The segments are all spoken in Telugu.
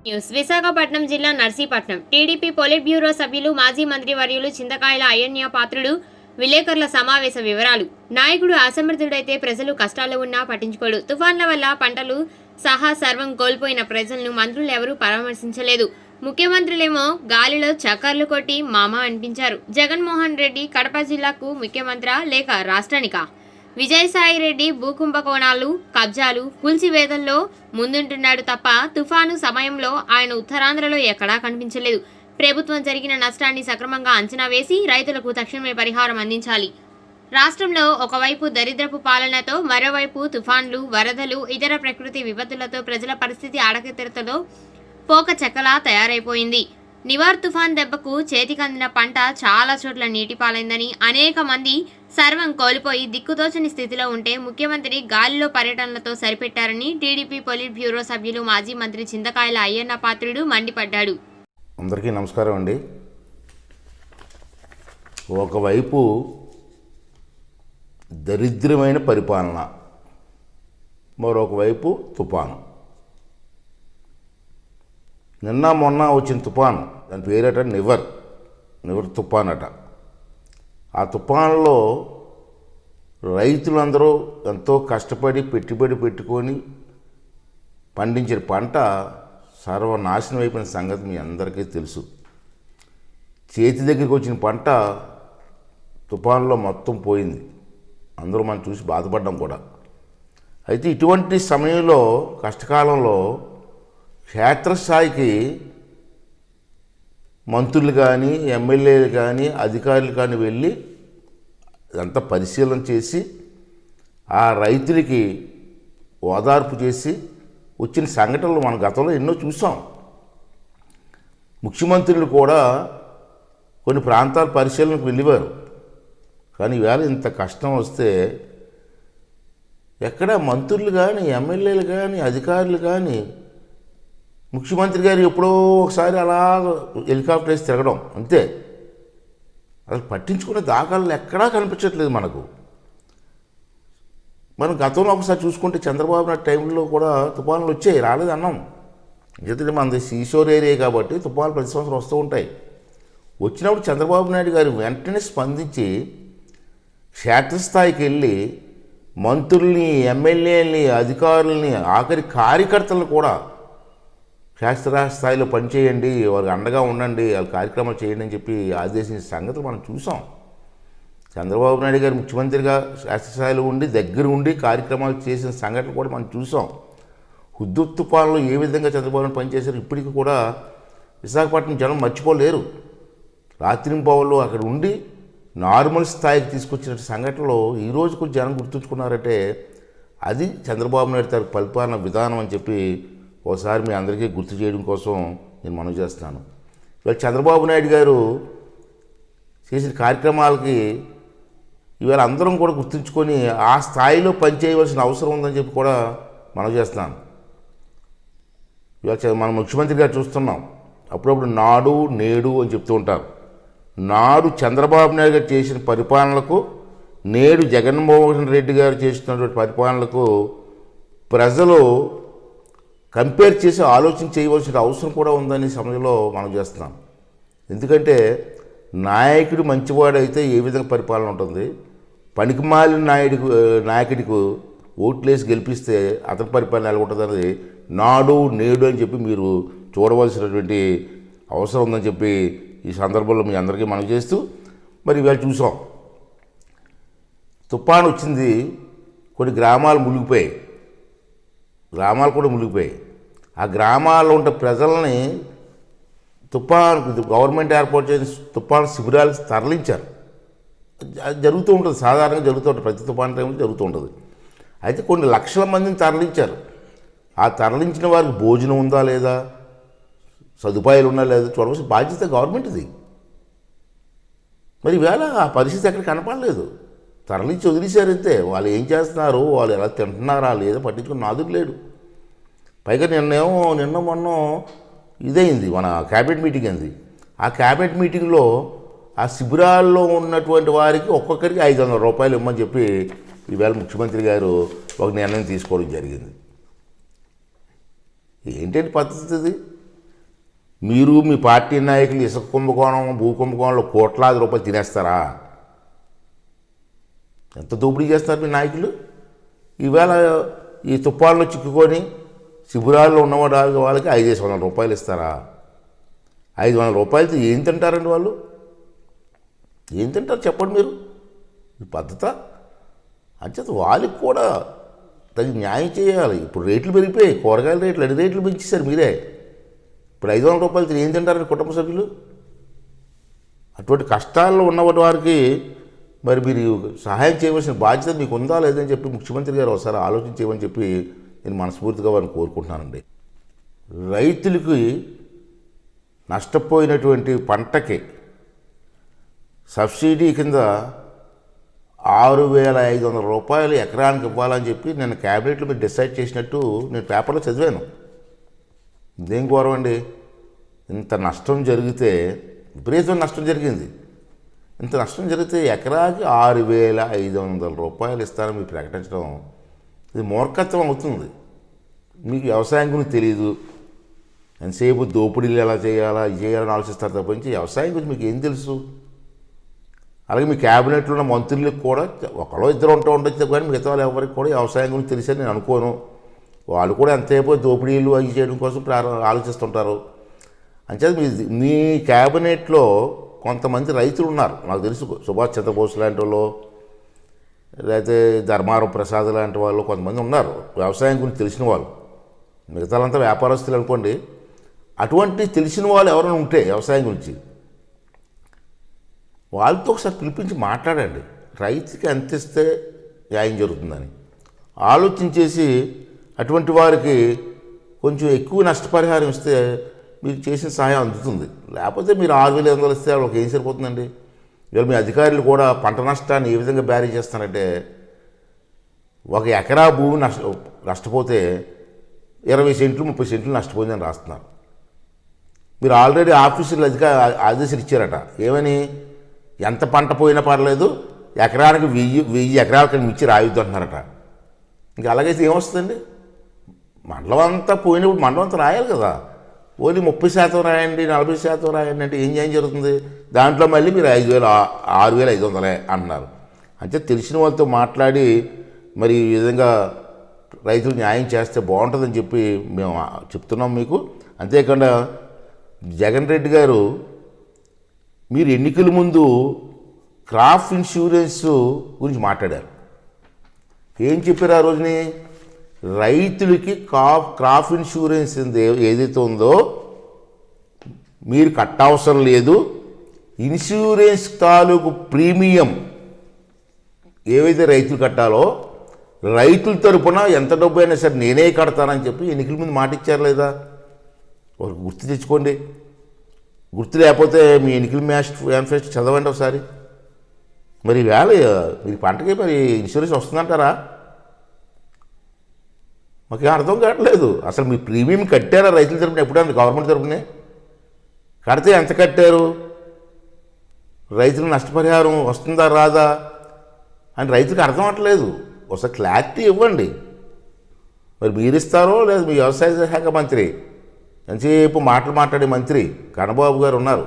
న్యూస్ విశాఖపట్నం జిల్లా నర్సీపట్నం టీడీపీ పొలిట్ బ్యూరో సభ్యులు మాజీ మంత్రివర్యులు చింతకాయల అయ్యన్య పాత్రుడు విలేకరుల సమావేశ వివరాలు. నాయకుడు అసమర్థుడైతే ప్రజలు కష్టాల్లో ఉన్నా పట్టించుకోడు. తుఫాన్ల వల్ల పంటలు సహా సర్వం కోల్పోయిన ప్రజలను మంత్రులు ఎవరూ పరామర్శించలేదు. ముఖ్యమంత్రులేమో గాలిలో చక్కర్లు కొట్టి మామ అనిపించారు. జగన్మోహన్ రెడ్డి కడప జిల్లాకు ముఖ్యమంత్రా లేక రాష్ట్రానికా? విజయసాయిరెడ్డి భూకుంభకోణాలు, కబ్జాలు, కూల్చివేతల్లో ముందుంటున్నాడు తప్ప తుఫాను సమయంలో ఆయన ఉత్తరాంధ్రలో ఎక్కడా కనిపించలేదు. ప్రభుత్వం జరిగిన నష్టాన్ని సక్రమంగా అంచనా వేసి రైతులకు తక్షణమే పరిహారం అందించాలి. రాష్ట్రంలో ఒకవైపు దరిద్రపు పాలనతో, మరోవైపు తుఫాన్లు, వరదలు, ఇతర ప్రకృతి విపత్తులతో ప్రజల పరిస్థితి అడకతెరతలో పోక చెక్కలా తయారైపోయింది. నివార్ తుఫాన్ దెబ్బకు చేతికందిన పంట చాలా చోట్ల నీటిపాలైందని, అనేక మంది సర్వం కోల్పోయి దిక్కుతోచని స్థితిలో ఉంటే ముఖ్యమంత్రి గాలిలో పర్యటనలతో సరిపెట్టారని టీడీపీ పొలిట్ బ్యూరో సభ్యులు మాజీ మంత్రి చింతకాయల అయ్యన్న పాత్రుడు మండిపడ్డాడు. అందరికీ నమస్కారం అండి. ఒకవైపు దరిద్రమైన పరిపాలన, మరొకవైపు తుఫాను. నిన్న మొన్న వచ్చిన తుఫాను, దాని పేరట నివర్ తుఫాన్ అట. ఆ తుఫాన్లో రైతులందరూ ఎంతో కష్టపడి పెట్టుబడి పెట్టుకొని పండించిన పంట సర్వనాశనం అయిపోయిన సంగతి మీ అందరికీ తెలుసు. చేతి దగ్గరికి వచ్చిన పంట తుఫాన్లో మొత్తం పోయింది. అందరూ మనం చూసి బాధపడ్డాం కూడా. అయితే ఇటువంటి సమయంలో, కష్టకాలంలో క్షేత్రస్థాయికి మంత్రులు కానీ, ఎమ్మెల్యేలు కానీ, అధికారులు కానీ వెళ్ళి అదంతా పరిశీలన చేసి ఆ రైతులకి ఓదార్పు చేసి వచ్చిన సంఘటనలు మన గతంలో ఎన్నో చూసాం. ముఖ్యమంత్రులు కూడా కొన్ని ప్రాంతాల పరిశీలనకు వెళ్ళేవారు. కానీ ఈవేళ ఇంత కష్టం వస్తే ఎక్కడ మంత్రులు కానీ, ఎమ్మెల్యేలు కానీ, అధికారులు కానీ, ముఖ్యమంత్రి గారు ఎప్పుడో ఒకసారి అలా హెలికాప్టర్ వేసి తిరగడం అంతే. అసలు పట్టించుకునే దాఖలు ఎక్కడా కనిపించట్లేదు మనకు. మనం గతంలో ఒకసారి చూసుకుంటే చంద్రబాబు నాయుడు టైంలో కూడా తుఫాన్లు వచ్చాయి, రాలేదు అన్నాం. ఎందుకంటే మనది సీషోర్ ఏరియా కాబట్టి తుఫాన్లు ప్రతి సంవత్సరం వస్తూ ఉంటాయి. వచ్చినప్పుడు చంద్రబాబు నాయుడు గారు వెంటనే స్పందించి క్షేత్రస్థాయికి వెళ్ళి మంత్రుల్ని, ఎమ్మెల్యేలని, అధికారులని, ఆఖరి కార్యకర్తలను కూడా క్షేత్రస్థాయిలో పనిచేయండి, వాళ్ళకి అండగా ఉండండి, వాళ్ళ కార్యక్రమాలు చేయండి అని చెప్పి ఆదేశించిన సంగతులు మనం చూసాం. చంద్రబాబు నాయుడు గారు ముఖ్యమంత్రిగా క్షేత్రస్థాయిలో ఉండి దగ్గర ఉండి కార్యక్రమాలు చేసిన సంఘటనలు కూడా మనం చూసాం. హుద్హుద్ తుఫాన్లో ఏ విధంగా చంద్రబాబు నాయుడు పనిచేశారు ఇప్పటికీ కూడా విశాఖపట్నం జనం మర్చిపోలేరు. రాత్రింబవళ్ళు అక్కడ ఉండి నార్మల్ స్థాయికి తీసుకొచ్చిన సంఘటనలో ఈరోజు కొంచెం జనం గుర్తుంచుకున్నారంటే అది చంద్రబాబు నాయుడు గారి పరిపాలన విధానం అని చెప్పి ఒకసారి మీ అందరికీ గుర్తు చేయడం కోసం నేను మనవి చేస్తున్నాను. ఇవాళ చంద్రబాబు నాయుడు గారు చేసిన కార్యక్రమాలకి ఇవాళ అందరం కూడా గుర్తుంచుకొని ఆ స్థాయిలో పనిచేయవలసిన అవసరం ఉందని చెప్పి కూడా మనవి చేస్తున్నాను. ఇవాళ మన ముఖ్యమంత్రి గారు చూస్తున్నాం, అప్పుడప్పుడు నాడు నేడు అని చెప్తూ ఉంటారు. నాడు చంద్రబాబు నాయుడు గారు చేసిన పరిపాలనలకు, నేడు జగన్మోహన్ రెడ్డి గారు చేస్తున్నటువంటి పరిపాలనలకు ప్రజలు కంపేర్ చేసి ఆలోచన చేయవలసిన అవసరం కూడా ఉందని సమయంలో మనం చేస్తున్నాం. ఎందుకంటే నాయకుడు మంచివాడైతే ఏ విధంగా పరిపాలన ఉంటుంది, పనికిమాలిన నాయకుడికి ఓట్లేసి గెలిపిస్తే అతని పరిపాలన ఎలా ఉంటుంది అనేది నాడు నేడు అని చెప్పి మీరు చూడవలసినటువంటి అవసరం ఉందని చెప్పి ఈ సందర్భంలో మీ అందరికీ మనం చేస్తూ, మరి ఇవాళ చూసాం తుఫాను వచ్చింది, కొన్ని గ్రామాలు మునిగిపోయాయి, గ్రామాలు కూడా మునిగిపోయాయి. ఆ గ్రామాల్లో ఉండే ప్రజల్ని గవర్నమెంట్ ఏర్పాటు చేసిన తుఫాను శిబిరాలకు తరలించారు. అది జరుగుతూ ఉంటుంది, సాధారణంగా జరుగుతూ ఉంటుంది, ప్రతి తుఫాను టైంలో జరుగుతూ ఉంటుంది. అయితే కొన్ని లక్షల మందిని తరలించారు. ఆ తరలించిన వారికి భోజనం ఉందా లేదా, సదుపాయాలు ఉన్నా లేదా చూడవలసిన బాధ్యత గవర్నమెంట్ది. మరి ఈవేళ ఆ పరిస్థితి ఎక్కడ కనపడలేదు. తరలించి వదిలేశారంతే. వాళ్ళు ఏం చేస్తున్నారు, వాళ్ళు ఎలా తింటున్నారా లేదా పట్టించుకుని నాదుకు లేడు. పైగా నిన్న మొన్న ఇదైంది, మన క్యాబినెట్ మీటింగ్ అయింది. ఆ క్యాబినెట్ మీటింగ్లో ఆ శిబిరాల్లో ఉన్నటువంటి వారికి ఒక్కొక్కరికి 500 రూపాయలు ఇవ్వమని చెప్పి ఈవేళ ముఖ్యమంత్రి గారు ఒక నిర్ణయం తీసుకోవడం జరిగింది. ఏంటంటే పద్ధతి ఇది? మీరు మీ పార్టీ నాయకులు ఇసుక కుంభకోణం భూ కుంభకోణంలో కోట్లాది రూపాయలు తినేస్తారా? ఎంత దోపిడీ చేస్తారు మీ నాయకులు? ఈవేళ ఈ తుప్పాల్లో చిక్కుకొని శిబిరాల్లో ఉన్న వాళ్ళకి 500 రూపాయలు ఇస్తారా? 500 రూపాయలతో ఏం తింటారండి వాళ్ళు? ఏం తింటారు చెప్పండి మీరు? ఈ పద్ధత అంచేత వాళ్ళకి కూడా తగిన న్యాయం చేయాలి. ఇప్పుడు రేట్లు పెరిగిపోయాయి, కూరగాయల రేట్లు అన్ని రేట్లు పెంచేశారు మీరే. ఇప్పుడు 500 రూపాయలతో ఏం తింటారండి కుటుంబ సభ్యులు? అటువంటి కష్టాల్లో ఉన్న వారికి మరి మీరు సహాయం చేయవలసిన బాధ్యత మీకు ఉందా లేదని చెప్పి ముఖ్యమంత్రి గారు ఒకసారి ఆలోచించేయమని చెప్పి నేను మనస్ఫూర్తిగా వారిని కోరుకుంటున్నానండి. రైతులకి నష్టపోయినటువంటి పంటకి సబ్సిడీ కింద 6,500 రూపాయలు ఎకరానికి ఇవ్వాలని చెప్పి నేను క్యాబినెట్లో మీరు డిసైడ్ చేసినట్టు నేను పేపర్లో చదివాను. ఇదేం ఘోరం అండి? ఇంత నష్టం జరిగితే, విపరీతమైన నష్టం జరిగింది. ఇంత నష్టం జరిగితే ఎకరాకి 6,500 రూపాయలు ఇస్తారని మీరు ప్రకటించడం ఇది మూర్ఖత్వం అవుతుంది. మీకు వ్యవసాయం గురించి తెలియదు, ఎంతసేపు దోపిడీలు ఎలా చేయాలా ఇది చేయాలని ఆలోచిస్తారు తప్పించి వ్యవసాయం గురించి మీకు ఏం తెలుసు? అలాగే మీ క్యాబినెట్లో ఉన్న మంత్రులకు కూడా ఒకరో ఇద్దరు ఉండొచ్చు, కానీ మిగతా వాళ్ళు ఎవరికి కూడా వ్యవసాయం గురించి తెలిసని నేను అనుకోను. వాళ్ళు కూడా ఎంతసేపు దోపిడీలు అవి చేయడం కోసం ఆలోచిస్తుంటారు. అంచేత మీ క్యాబినెట్లో కొంతమంది రైతులు ఉన్నారు, నాకు తెలుసు. సుభాష్ చంద్రబోస్ లాంటి వాళ్ళు, లేకపోతే ధర్మారం ప్రసాద్ లాంటి వాళ్ళు కొంతమంది ఉన్నారు వ్యవసాయం గురించి తెలిసిన వాళ్ళు. మిగతాలంతా వ్యాపారస్తులు అనుకోండి. అటువంటి తెలిసిన వాళ్ళు ఎవరైనా ఉంటే వ్యవసాయం గురించి వాళ్ళతో ఒకసారి పిలిపించి మాట్లాడండి. రైతుకి ఎంత ఇస్తే న్యాయం జరుగుతుందని ఆలోచించేసి అటువంటి వారికి కొంచెం ఎక్కువ నష్టపరిహారం ఇస్తే మీకు చేసిన సహాయం అందుతుంది. లేకపోతే మీరు 6,500 ఇస్తే వాళ్ళకి ఏం సరిపోతుందండి? ఇవాళ మీ అధికారులు కూడా పంట నష్టాన్ని ఏ విధంగా బ్యారీ చేస్తారంటే, ఒక ఎకరా భూమి నష్టపోతే 20 సెంట్లు 30 సెంట్లు నష్టపోయిందని రాస్తున్నారు. మీరు ఆల్రెడీ ఆఫీసులు ఆదేశాలు ఇచ్చారట. ఏమని? ఎంత పంట పోయినా పర్లేదు, ఎకరానికి 1000 ఎకరాలకి మించి రాయొద్దు అంటున్నారట. ఇంకా అలాగైతే ఏమొస్తుందండి? మండలం అంతా పోయినప్పుడు మండలం అంతా రాయాలి కదా. ఓన్లీ 30% రాయండి, 40% రాయండి అంటే ఏం జరుగుతుంది? దాంట్లో మళ్ళీ మీరు 6,500 అంటున్నారు. అంటే తెలిసిన వాళ్ళతో మాట్లాడి మరి ఈ విధంగా రైతులు న్యాయం చేస్తే బాగుంటుందని చెప్పి మేము చెప్తున్నాం మీకు. అంతేకాకుండా జగన్ రెడ్డి గారు మీరు ఎన్నికల ముందు క్రాప్ ఇన్సూరెన్స్ గురించి మాట్లాడారు. ఏం చెప్పారు ఆ రోజుని? రైతులకి క్రాప్ ఇన్సూరెన్స్ ఏదైతే ఉందో మీరు కట్టవసరం లేదు, ఇన్సూరెన్స్ తాలూకు ప్రీమియం ఏవైతే రైతులు కట్టాలో రైతుల తరపున ఎంత డబ్బు అయినా సరే నేనే కడతానని చెప్పి ఎన్నికల ముందు మాట ఇచ్చారు లేదా? ఒక గుర్తు తెచ్చుకోండి. గుర్తు లేకపోతే మీ ఎన్నికల మేనిఫెస్టో చదవండి ఒకసారి. మరి వేళ మీరు పంటకి మరి ఇన్సూరెన్స్ వస్తుందంటారా? మాకేం అర్థం కావట్లేదు. అసలు మీ ప్రీమియం కట్టారా రైతుల తరపున? ఎప్పుడైనా గవర్నమెంట్ తరపునే కడితే ఎంత కట్టారు? రైతులకు నష్టపరిహారం వస్తుందా రాదా అని రైతులకు అర్థం అవ్వట్లేదు. ఒకసారి క్లారిటీ ఇవ్వండి. మరి మీరు ఇస్తారో లేదు మీ వ్యవసాయ శాఖ మంత్రి ఎంతసేపు మాట్లాడే మంత్రి కన్నబాబు గారు ఉన్నారు.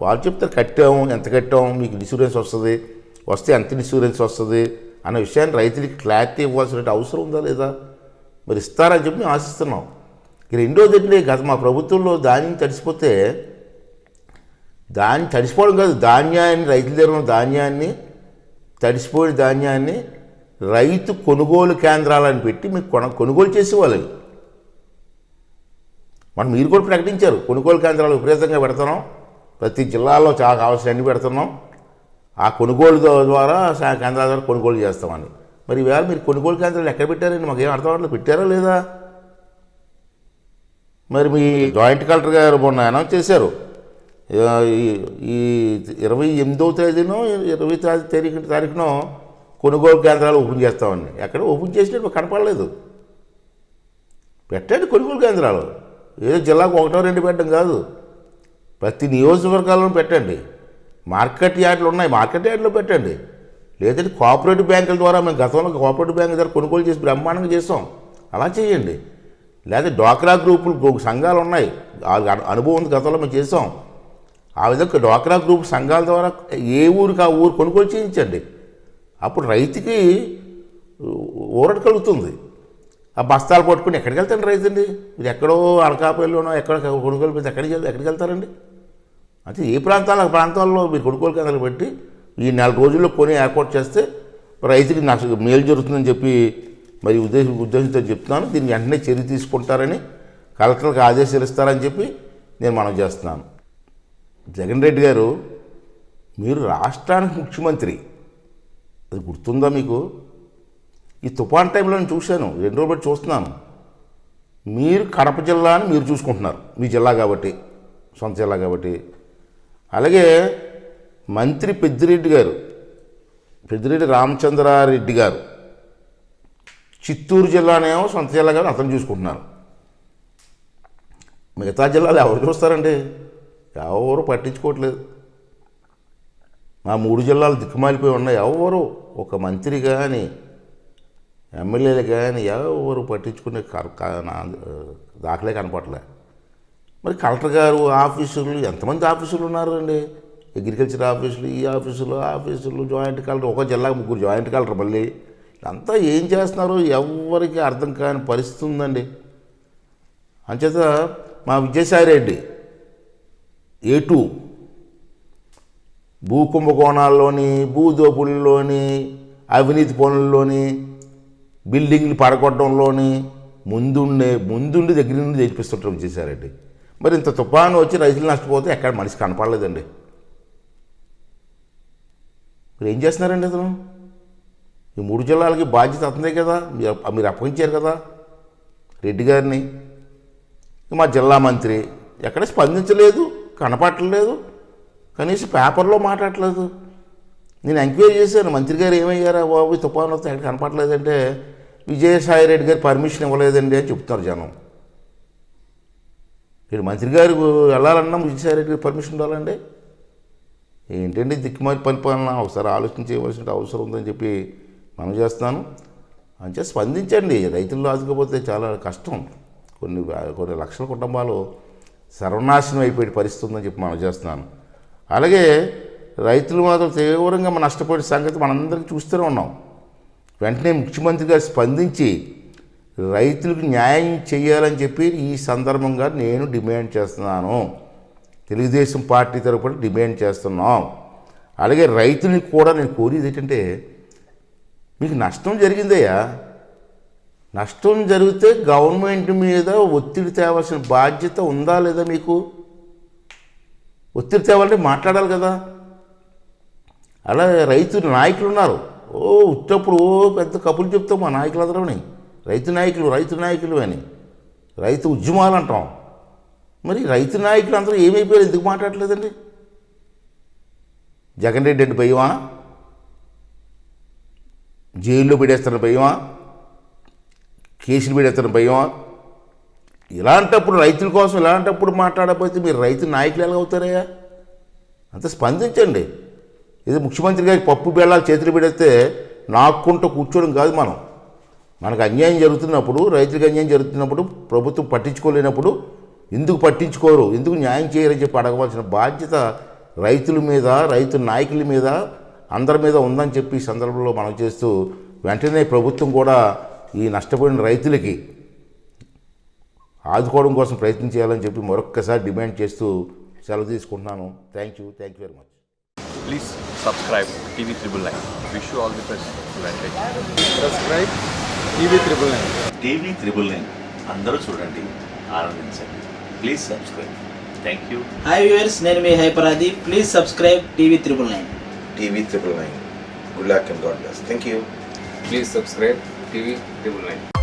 వాళ్ళు చెప్తారు కట్టాము, ఎంత కట్టాము, మీకు ఇన్సూరెన్స్ వస్తే ఎంత ఇన్సూరెన్స్ వస్తుంది అన్న విషయాన్ని రైతులకి క్లారిటీ ఇవ్వాల్సిన అవసరం ఉందా లేదా? మరి ఇస్తారని చెప్పి మేము ఆశిస్తున్నాం. రెండోది ఏంటంటే, గత మా ప్రభుత్వంలో ధాన్యం తడిసిపోతే తడిసిపోవడం కాదు, ధాన్యాన్ని రైతుల దగ్గర ఉన్న ధాన్యాన్ని తడిసిపోయిన ధాన్యాన్ని రైతు కొనుగోలు కేంద్రాలను పెట్టి మీకు కొనుగోలు చేసేవాళ్ళు. మీరు కూడా ప్రకటించారు కొనుగోలు కేంద్రాలు విపరీతంగా పెడుతున్నాం, ప్రతి జిల్లాలో చాలా కావాల్సిన అన్ని పెడుతున్నాం, ఆ కొనుగోలు ద్వారా కేంద్రాల ద్వారా కొనుగోలు చేస్తామని. మరి ఈవేళ మీరు కొనుగోలు కేంద్రాలు ఎక్కడ పెట్టారండి? మాకేం అర్థం అవ్వట్లేదు. పెట్టారా లేదా? మరి మీ జాయింట్ కలెక్టర్ గారు మొన్న అనౌన్స్ చేశారు, ఈ 28వ తేదీనో 20వ తారీఖునో కొనుగోలు కేంద్రాలు ఓపెన్ చేస్తామని. ఎక్కడ ఓపెన్ చేసినట్టు కనపడలేదు. పెట్టండి కొనుగోలు కేంద్రాలు. ఏదో జిల్లాకు 1-2 పెట్టడం కాదు, ప్రతి నియోజకవర్గాలను పెట్టండి. మార్కెట్ యార్డులు ఉన్నాయి, మార్కెట్ యార్డులో పెట్టండి. లేదంటే కోఆపరేటివ్ బ్యాంకుల ద్వారా, మేము గతంలో కోఆపరేటివ్ బ్యాంకుల ద్వారా కొనుగోలు చేసి బ్రహ్మాండంగా చేస్తాం, అలా చేయండి. లేదా డ్వాక్రా గ్రూపులు సంఘాలు ఉన్నాయి, వాళ్ళకి అనుభవం ఉంది, గతంలో మేము చేసాం. ఆ విధంగా డ్వాక్రా గ్రూప్ సంఘాల ద్వారా ఏ ఊరికి ఆ ఊరు కొనుగోలు చేయించండి. అప్పుడు రైతుకి ఊరట కలుగుతుంది. ఆ బస్తాలు పట్టుకుని ఎక్కడికి వెళ్తాండి రైతు అండి? మీరు ఎక్కడో అనకాపల్లిలోనో ఎక్కడ కొనుగోలు పెడితే ఎక్కడికి వెళ్తారండి? అంటే ఏ ప్రాంతాల్లో మీరు కొనుగోలు కేంద్రాలు పెట్టి ఈ 4 రోజుల్లో కొని ఏర్పాటు చేస్తే రైతుకి నాకు మేలు జరుగుతుందని చెప్పి మరి ఉద్దేశంతో చెప్తున్నాను. దీన్ని వెంటనే చర్య తీసుకుంటారని, కలెక్టర్కి ఆదేశాలు ఇస్తారని చెప్పి నేను మనవి చేస్తున్నాను. జగన్ రెడ్డి గారు, మీరు రాష్ట్రానికి ముఖ్యమంత్రి, అది గుర్తుందా మీకు? ఈ తుఫాన్ టైంలో నేను చూశాను, 2 రోజులు బట్టి చూస్తున్నాను. మీరు కడప జిల్లాని మీరు చూసుకుంటున్నారు, మీ జిల్లా కాబట్టి, సొంత జిల్లా కాబట్టి. అలాగే మంత్రి పెద్దిరెడ్డి రామచంద్రారెడ్డి గారు చిత్తూరు జిల్లానేమో సొంత జిల్లా కాబట్టి అతను చూసుకుంటున్నారు. మిగతా జిల్లాలు ఎవరు చూస్తారండి? ఎవరు పట్టించుకోవట్లేదు. మా 3 జిల్లాలు దిక్కుమాలిపోయి ఉన్నాయి. ఎవరు ఒక మంత్రి కానీ ఎమ్మెల్యేలు కానీ ఎవరు పట్టించుకునే దాఖలే కనపడలే. మరి కలెక్టర్ గారు ఆఫీసులు, ఎంతమంది ఆఫీసులు ఉన్నారు అండి? అగ్రికల్చర్ ఆఫీసులు, ఈ ఆఫీసులు, జాయింట్ కలెక్టర్, ఒక జిల్లాకు 3 జాయింట్ కలెక్టర్. మళ్ళీ అంతా ఏం చేస్తున్నారో ఎవరికి అర్థం కాని పరిస్థితి ఉందండి. అంచేత మా విజయసాయి రెడ్డి A2 భూ కుంభకోణాల్లోని, భూదోపుల్లోని, అవినీతి పనుల్లోని, బిల్డింగ్లు పడగొట్టడంలోని ముందుండి దగ్గర నుండి తెచ్చిపిస్తుంటారు విజయసాయిరెడ్డి. మరి ఇంత తుఫాను వచ్చి రైతులు నష్టపోతే ఎక్కడ మనిషి కనపడలేదండి. మీరు ఏం చేస్తున్నారండి అతను? ఈ 3 జిల్లాలకి బాధ్యత అతనే కదా, మీరు అప్పగించారు కదా రెడ్డి గారిని. మా జిల్లా మంత్రి ఎక్కడ స్పందించలేదు, కనపడలేదు, కనీసం పేపర్లో మాట్లాడలేదు. నేను ఎంక్వైరీ చేశాను, మంత్రి గారు ఏమయ్యారా బాబు తుఫాను వస్తే ఎక్కడ కనపడలేదంటే విజయసాయి రెడ్డి గారు పర్మిషన్ ఇవ్వలేదండి అని చెప్తున్నారు జనం. మీరు మంత్రి గారు వెళ్ళాలన్నా విజయసాయి రెడ్డి గారు పర్మిషన్ ఉండాలండి? ఏంటండి దిక్కుమాలి పరిపాలన? ఒకసారి ఆలోచించవలసిన అవసరం ఉందని చెప్పి మనం చేస్తున్నాను. అంతే స్పందించండి. రైతుల్లో ఆదుకోకపోతే చాలా కష్టం. కొన్ని లక్షల కుటుంబాలు సర్వనాశనం అయిపోయే పరిస్థితి ఉందని చెప్పి మనం చేస్తున్నాను. అలాగే రైతులు మాత్రం తీవ్రంగా నష్టపోయే సంగతి మనందరికీ చూస్తూనే ఉన్నాం. వెంటనే ముఖ్యమంత్రి గారు స్పందించి రైతులకు న్యాయం చేయాలని చెప్పి ఈ సందర్భంగా నేను డిమాండ్ చేస్తున్నాను. తెలుగుదేశం పార్టీ తరపున డిమాండ్ చేస్తున్నాం. అలాగే రైతుని కూడా నేను కోరేది ఏంటంటే, మీకు నష్టం జరిగిందయ్యా, నష్టం జరిగితే గవర్నమెంట్ మీద ఒత్తిడి తేవాల్సిన బాధ్యత ఉందా లేదా? మీకు ఒత్తిడి తేవాలంటే మాట్లాడాలి కదా. అలా రైతు నాయకులు ఉన్నారు, ఉట్టప్పుడు పెద్ద కబుర్లు చెప్తాం మా నాయకులందరూని, రైతు నాయకులు అని, రైతు ఉద్యమాలు అంటాం. మరి రైతు నాయకులు అందరూ ఏమైపోయారు, ఎందుకు మాట్లాడలేదండి? జగన్ రెడ్డి అంటే భయమా? జైల్లో పెడేస్తున్న భయమా? కేసులు పెడేస్తున్న భయమా? ఇలాంటప్పుడు రైతుల కోసం ఇలాంటప్పుడు మాట్లాడకపోతే మీరు రైతు నాయకులు ఎలా అవుతారయ్యా? అంత స్పందించండి. ఇది ముఖ్యమంత్రి గారికి పప్పు బెల్లాలు చేతులు పెడితే నాక్కుంటూ కూర్చోవడం కాదు. మనకు అన్యాయం జరుగుతున్నప్పుడు, రైతులకు అన్యాయం జరుగుతున్నప్పుడు ప్రభుత్వం పట్టించుకోలేనప్పుడు ఎందుకు పట్టించుకోరు, ఎందుకు న్యాయం చేయరని చెప్పి అడగవలసిన బాధ్యత రైతుల మీద, రైతు నాయకుల మీద, అందరి మీద ఉందని చెప్పి ఈ సందర్భంలో మనం చేస్తూ వెంటనే ప్రభుత్వం కూడా ఈ నష్టపోయిన రైతులకి ఆదుకోవడం కోసం ప్రయత్నం చేయాలని చెప్పి మరొక్కసారి డిమాండ్ చేస్తూ సెలవు తీసుకుంటున్నాను. Thank you very much. Please subscribe TV Triple Nine. Wish you all the best. Subscribe TV Triple Nine. TV 999 అందరూ చూడండి, ఆనందించండి. Please subscribe. Thank you. Hi viewers, నేను మీ హైపరాది. Please subscribe TV 999. TV 999. Good luck and God bless. Thank you. Please subscribe TV 999.